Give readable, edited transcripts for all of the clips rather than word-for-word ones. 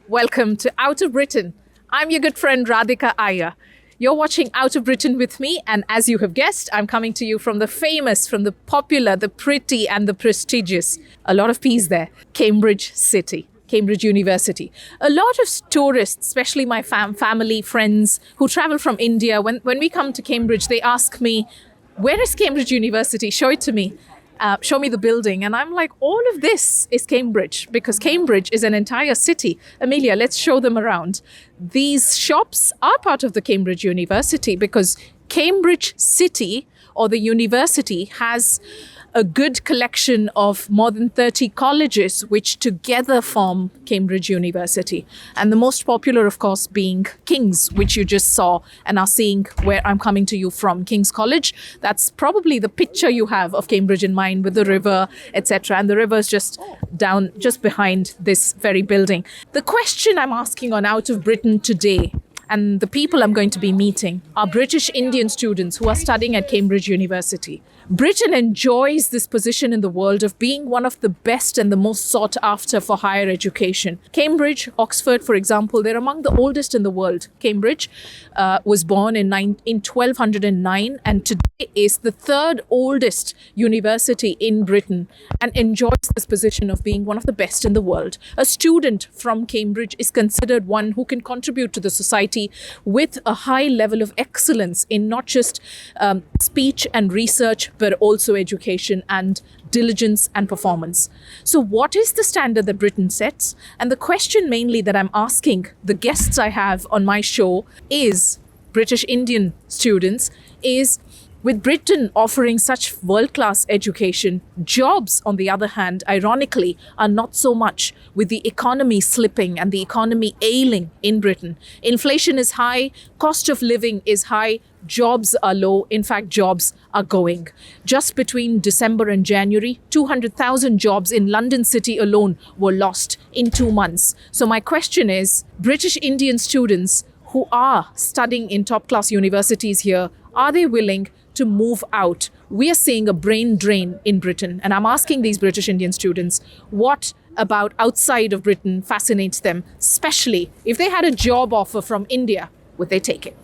Welcome to Out of Britain. I'm your good friend Radhika Iyer. You're watching Out of Britain with me, and as you have guessed, I'm coming to you from the famous, from the popular, the pretty, and the prestigious, a lot of P's there, Cambridge City. Cambridge University. A lot of tourists, especially my family, friends who travel from India, when we come to Cambridge, they ask me, where is Cambridge University? Show it to me. Show me the building. And I'm like, all of this is Cambridge, because Cambridge is an entire city. Amelia, let's show them around. These shops are part of the Cambridge University because Cambridge City or the university has a good collection of more than 30 colleges which together form Cambridge University. And the most popular, of course, being King's, which you just saw and are seeing where I'm coming to you from, King's College. That's probably the picture you have of Cambridge in mind with the river, etc. And the river is just down, just behind this very building. The question I'm asking on Out of Britain today, and the people I'm going to be meeting, are British Indian students who are studying at Cambridge University. Britain enjoys this position in the world of being one of the best and the most sought after for higher education. Cambridge, Oxford, for example, they're among the oldest in the world. Cambridge was born in 1209 and today is the third oldest university in Britain and enjoys this position of being one of the best in the world. A student from Cambridge is considered one who can contribute to the society with a high level of excellence in not just speech and research, but also education and diligence and performance. So what is the standard that Britain sets? And the question mainly that I'm asking the guests I have on my show is British Indian students is, with Britain offering such world-class education, jobs, on the other hand, ironically, are not so much, with the economy slipping and the economy ailing in Britain. Inflation is high, cost of living is high, jobs are low. In fact, jobs are going. Just between December and January, 200,000 jobs in London City alone were lost in 2 months. So my question is, British Indian students who are studying in top-class universities here, are they willing to move out? We are seeing a brain drain in Britain. And I'm asking these British Indian students, what about outside of Britain fascinates them, especially if they had a job offer from India, would they take it?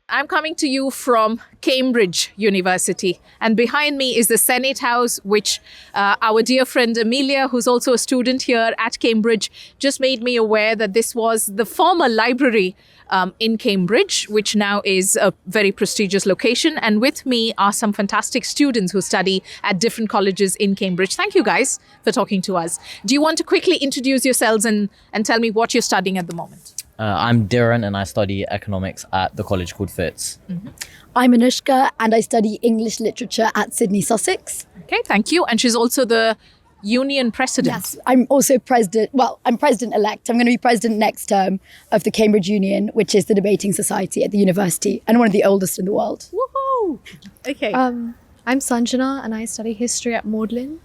I'm coming to you from Cambridge University, and behind me is the Senate House, which our dear friend Amelia, who's also a student here at Cambridge, just made me aware that this was the former library in Cambridge, which now is a very prestigious location. And with me are some fantastic students who study at different colleges in Cambridge. Thank you guys for talking to us. Do you want to quickly introduce yourselves and tell me what you're studying at the moment? I'm Diran and I study economics at the college called Fitz. Mm-hmm. I'm Anushka and I study English literature at Sydney Sussex. Okay, thank you. And she's also the union president. Yes, I'm also president. Well, I'm president-elect. I'm going to be president next term of the Cambridge Union, which is the debating society at the university and one of the oldest in the world. Woohoo! Okay. I'm Sanjana and I study history at Magdalen.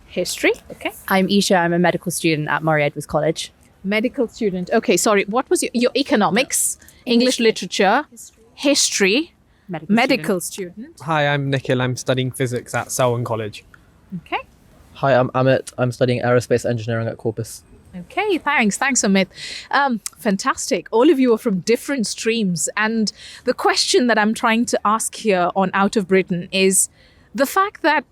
History, okay. I'm Isha. I'm a medical student at Murray Edwards College. Medical student. Okay, sorry. What was your economics, English literature, history, medical student. Hi, I'm Nikhil. I'm studying physics at Selwyn College. Okay. Hi, I'm Amit. I'm studying aerospace engineering at Corpus. Okay, thanks, Amit. Fantastic. All of you are from different streams. And the question that I'm trying to ask here on Out of Britain is the fact that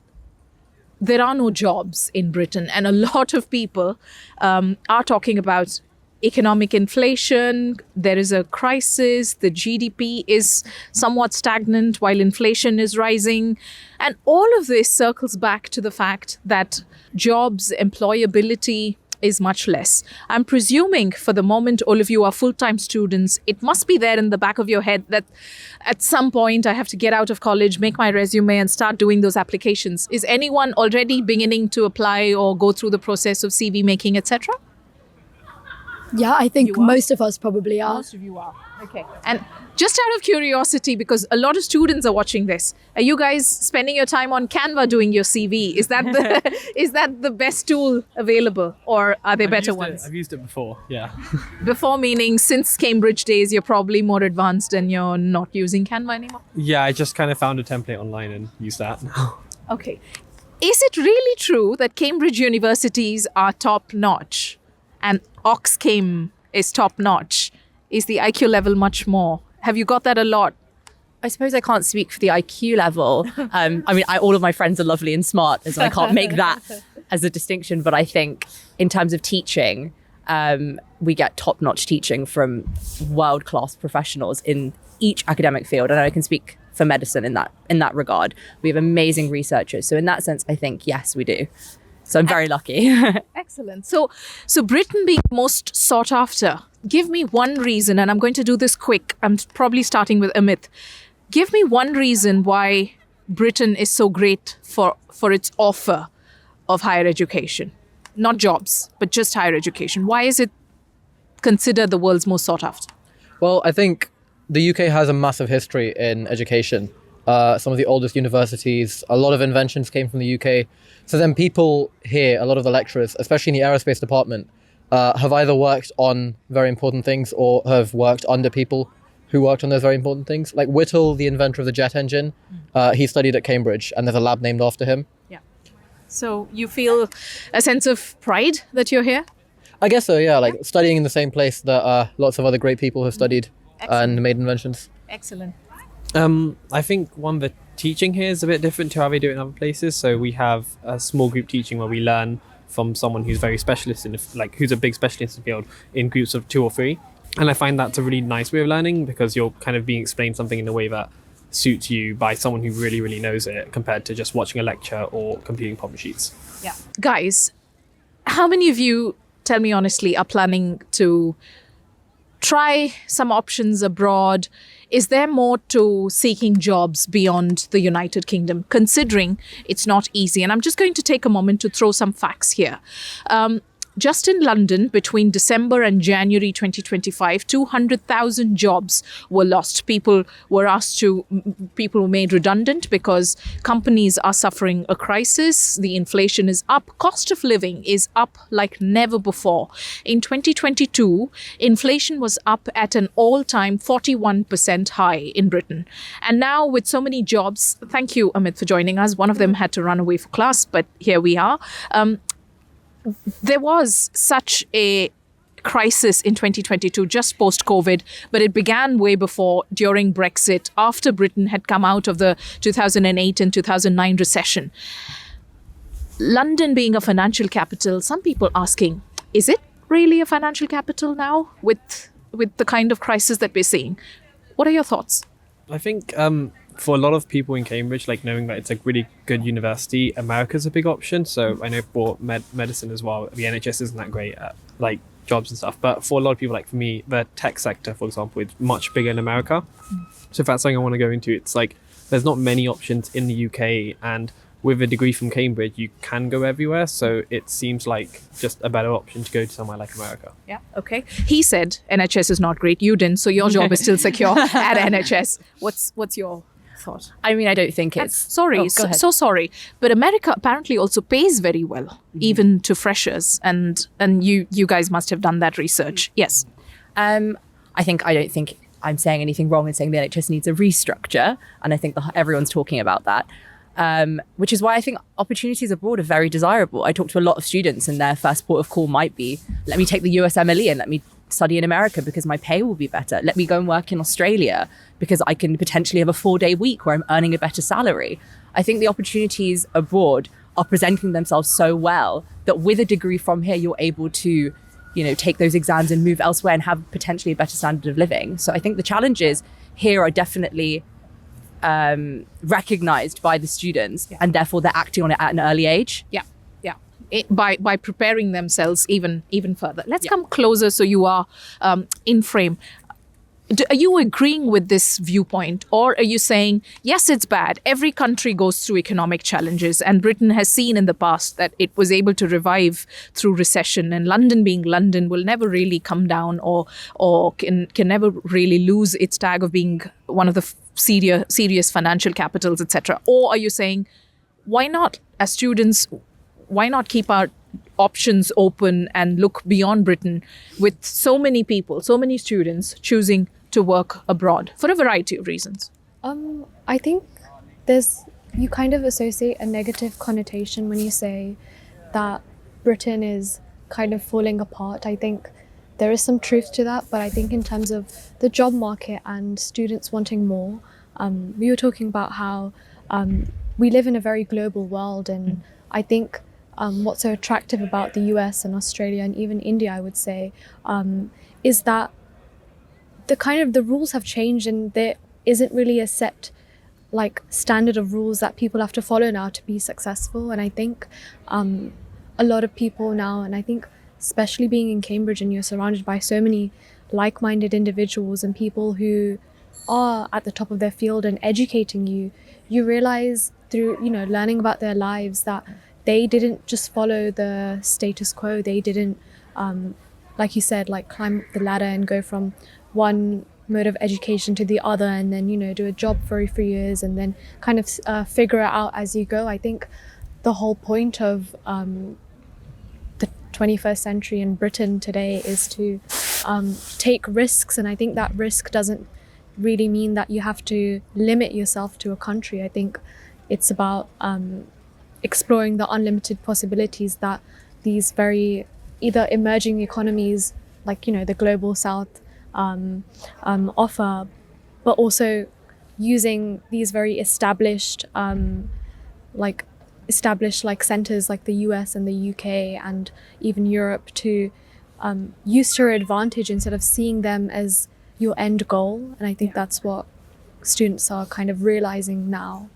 there are no jobs in Britain, and a lot of people are talking about economic inflation. There is a crisis. The GDP is somewhat stagnant while inflation is rising. And all of this circles back to the fact that jobs, employability is much less. I'm presuming for the moment all of you are full-time students. It must be there in the back of your head that at some point I have to get out of college, make my resume and start doing those applications. Is anyone already beginning to apply or go through the process of CV making, etc.? Yeah, I think most of us probably are. Most of you are. Okay. And just out of curiosity, because a lot of students are watching this, are you guys spending your time on Canva doing your CV? Is that the best tool available, or are there better ones? I've used it before, yeah. Before meaning since Cambridge days, you're probably more advanced and you're not using Canva anymore? Yeah, I just kind of found a template online and used that now. Okay. Is it really true that Cambridge universities are top notch and Oxcam is top notch? Is the IQ level much more? Have you got that a lot? I suppose I can't speak for the IQ level. All of my friends are lovely and smart, so I can't make that as a distinction. But I think in terms of teaching, we get top-notch teaching from world-class professionals in each academic field. And I can speak for medicine in that regard. We have amazing researchers. So in that sense, I think, yes, we do. So I'm very lucky. Excellent. So Britain being most sought after, give me one reason, and I'm going to do this quick. I'm probably starting with Amit. Give me one reason why Britain is so great for its offer of higher education. Not jobs, but just higher education. Why is it considered the world's most sought after? Well, I think the UK has a massive history in education. Some of the oldest universities, a lot of inventions came from the UK. So then people here, a lot of the lecturers, especially in the aerospace department, have either worked on very important things or have worked under people who worked on those very important things. Like Whittle, the inventor of the jet engine, he studied at Cambridge and there's a lab named after him. Yeah. So you feel a sense of pride that you're here? I guess so, yeah. Like studying in the same place that lots of other great people have studied and made inventions. Excellent. I think the teaching here is a bit different to how they do it in other places. So we have a small group teaching where we learn from someone who's very specialist who's a big specialist in the field in groups of 2 or 3. And I find that's a really nice way of learning because you're kind of being explained something in a way that suits you by someone who really, really knows it compared to just watching a lecture or completing problem sheets. Yeah. Guys, how many of you, tell me honestly, are planning to try some options abroad? Is there more to seeking jobs beyond the United Kingdom, considering it's not easy? And I'm just going to take a moment to throw some facts here. Just in London, between December and January 2025, 200,000 jobs were lost. People were made redundant because companies are suffering a crisis. The inflation is up. Cost of living is up like never before. In 2022, inflation was up at an all-time 41% high in Britain. And now with so many jobs, thank you, Amit, for joining us. One of them had to run away for class, but here we are. There was such a crisis in 2022, just post-COVID, but it began way before, during Brexit, after Britain had come out of the 2008 and 2009 recession. London being a financial capital, some people asking, is it really a financial capital now with the kind of crisis that we're seeing? What are your thoughts? I think for a lot of people in Cambridge, like knowing that it's a really good university, America's a big option. So I know for medicine as well, the NHS isn't that great at like jobs and stuff. But for a lot of people, like for me, the tech sector, for example, is much bigger in America. So if that's something I want to go into, it's like there's not many options in the UK, and with a degree from Cambridge, you can go everywhere. So it seems like just a better option to go to somewhere like America. Yeah, okay. He said NHS is not great. You didn't, so your job is still secure at NHS. What's your thought? I mean, I don't think it's... Sorry, so sorry. But America apparently also pays very well, even to freshers. And you guys must have done that research. Yes. I don't think I'm saying anything wrong in saying the NHS needs a restructure. And I think everyone's talking about that. Which is why I think opportunities abroad are very desirable. I talk to a lot of students and their first port of call might be, let me take the USMLE and let me study in America because my pay will be better. Let me go and work in Australia because I can potentially have a 4-day week where I'm earning a better salary. I think the opportunities abroad are presenting themselves so well that with a degree from here, you're able to, take those exams and move elsewhere and have potentially a better standard of living. So I think the challenges here are definitely recognized by the students, and therefore they're acting on it at an early age. Yeah. By preparing themselves even further. Let's come closer so you are in frame. Are you agreeing with this viewpoint, or are you saying, yes, it's bad. Every country goes through economic challenges, and Britain has seen in the past that it was able to revive through recession, and London being London will never really come down or can never really lose its tag of being one of the serious financial capitals, etc.? Or are you saying, why not, as students, why not keep our options open and look beyond Britain with so many people, so many students choosing to work abroad for a variety of reasons? I think there's you kind of associate a negative connotation when you say that Britain is kind of falling apart. I think there is some truth to that, but I think in terms of the job market and students wanting more, we were talking about how we live in a very global world, and I think what's so attractive about the US and Australia and even India, I would say, is that the rules have changed, and there isn't really a set like standard of rules that people have to follow now to be successful. And I think a lot of people now, and I think especially being in Cambridge and you're surrounded by so many like-minded individuals and people who are at the top of their field and educating you, you realize through, you know, learning about their lives that they didn't just follow the status quo. They didn't, like you said, like climb the ladder and go from one mode of education to the other and then, you know, do a job for 3 years and then kind of figure it out as you go. I think the whole point of the 21st century in Britain today is to take risks, and I think that risk doesn't really mean that you have to limit yourself to a country. I think it's about exploring the unlimited possibilities that these very either emerging economies like, you know, the global south offer, but also using these very established centers like the US and the UK and even Europe to use to your advantage instead of seeing them as your end goal. And I think that's what students are kind of realizing now.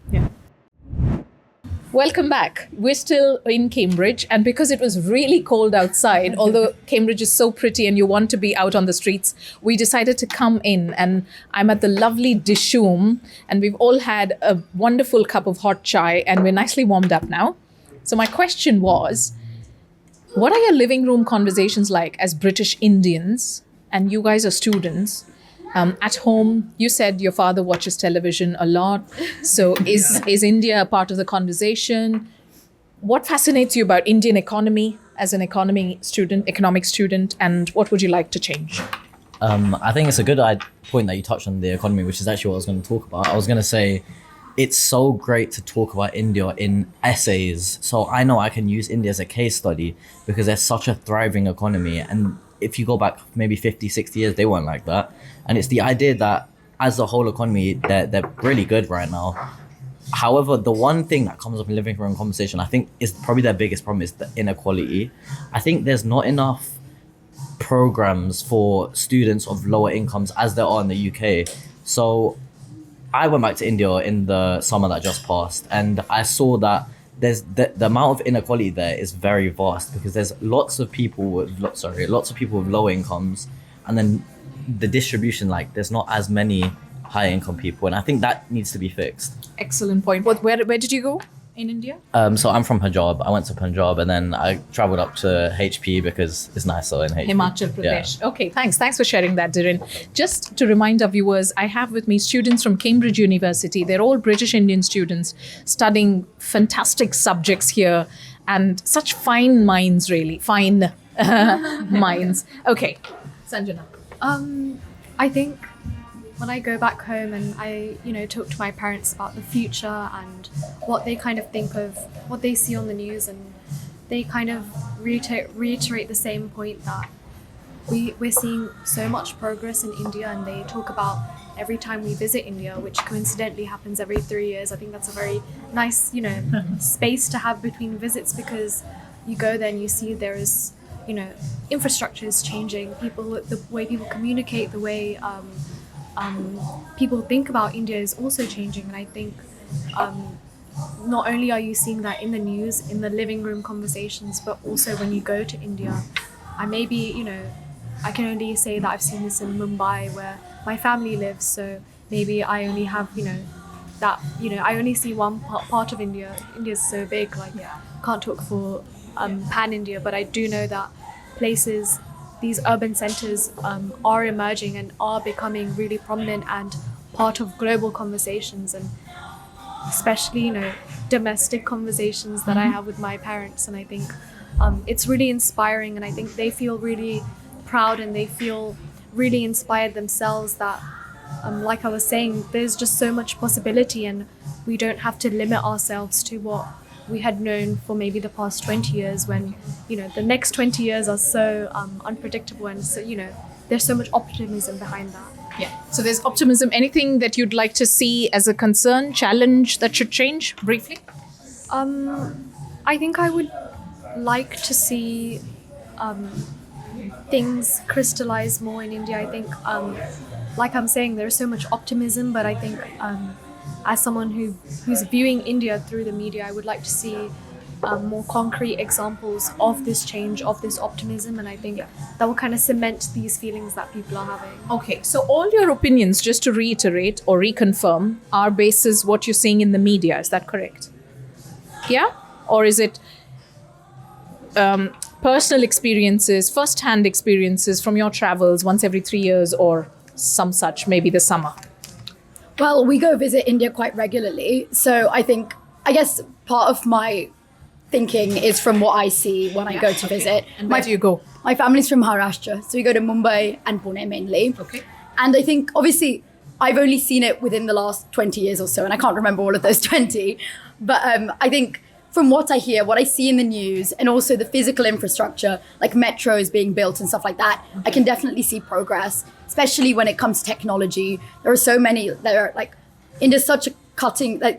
Welcome back. We're still in Cambridge, and because it was really cold outside, although Cambridge is so pretty and you want to be out on the streets, we decided to come in, and I'm at the lovely Dishoom, and we've all had a wonderful cup of hot chai and we're nicely warmed up now. So my question was, what are your living room conversations like as British Indians, and you guys are students? At home, you said your father watches television a lot. So is India a part of the conversation? What fascinates you about Indian economy as an economics student, and what would you like to change? I think it's a good point that you touched on the economy, which is actually what I was going to talk about. I was going to say, it's so great to talk about India in essays. So I know I can use India as a case study because there's such a thriving economy. And if you go back maybe 50, 60 years, they weren't like that. And it's the idea that as the whole economy, they're really good right now. However, the one thing that comes up in living room conversation, I think is probably their biggest problem, is the inequality. I think there's not enough programs for students of lower incomes as there are in the UK. So I went back to India in the summer that just passed, and I saw that there's the amount of inequality there is very vast because there's lots of people with low incomes, and then the distribution, like there's not as many high income people, and I think that needs to be fixed. Excellent point. Where did you go in India? So I'm from Punjab. I went to Punjab and then I traveled up to HP because it's nicer in HP. Himachal Pradesh. Yeah. Okay, thanks for sharing that, Dhiren. Just to remind our viewers, I have with me students from Cambridge University. They're all British Indian students studying fantastic subjects here, and such fine minds, really. Fine minds. Okay, Sanjana. I think when I go back home and I, you know, talk to my parents about the future and what they kind of think of what they see on the news, and they kind of reiterate the same point that we're seeing so much progress in India, and they talk about every time we visit India, which coincidentally happens every 3 years. I think that's a very nice, you know, space to have between visits, because you go there and you see there is, you know, infrastructure is changing, the way people communicate, the way people think about India is also changing. And I think not only are you seeing that in the news, in the living room conversations, but also when you go to India. I can only say that I've seen this in Mumbai where my family lives, so maybe I only have, I only see one part of India. India's so big, can't talk for pan-India, but I do know that places, these urban centers are emerging and are becoming really prominent and part of global conversations, and especially, domestic conversations that I have with my parents. And I think it's really inspiring, and I think they feel really proud and they feel really inspired themselves that like I was saying, there's just so much possibility, and we don't have to limit ourselves to what we had known for maybe the past 20 years, when, you know, the next 20 years are so unpredictable, and so, you know, there's so much optimism behind that. Yeah. So there's optimism. Anything that you'd like to see as a concern, challenge that should change briefly? I think I would like to see things crystallize more in India. I think, like I'm saying, there's so much optimism, but I think as someone who's viewing India through the media, I would like to see more concrete examples of this change, of this optimism, and I think that will kind of cement these feelings that people are having. Okay, so all your opinions, just to reiterate or reconfirm, are basis what you're seeing in the media. Is that correct? Yeah? Or is it personal experiences, first-hand experiences from your travels once every 3 years, or some such, maybe the summer? Well, we go visit India quite regularly. So I guess part of my thinking is from what I see when I go to visit. And where do you go? My family's from Maharashtra. So we go to Mumbai and Pune mainly. Okay. And I think, obviously, I've only seen it within the last 20 years or so, and I can't remember all of those 20. But I think from what I hear, what I see in the news, and also the physical infrastructure, like metros being built and stuff like that, I can definitely see progress, especially when it comes to technology. There are so many that are like, India's such a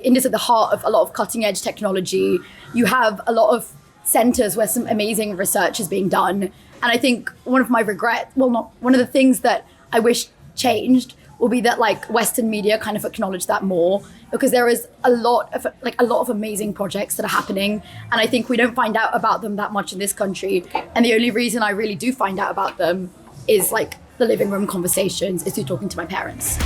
India's at the heart of a lot of cutting edge technology. You have a lot of centers where some amazing research is being done. And I think one of the things that I wish changed will be that like Western media kind of acknowledge that more, because there is a lot of amazing projects that are happening, and I think we don't find out about them that much in this country. And the only reason I really do find out about them is like the living room conversations, is through talking to my parents.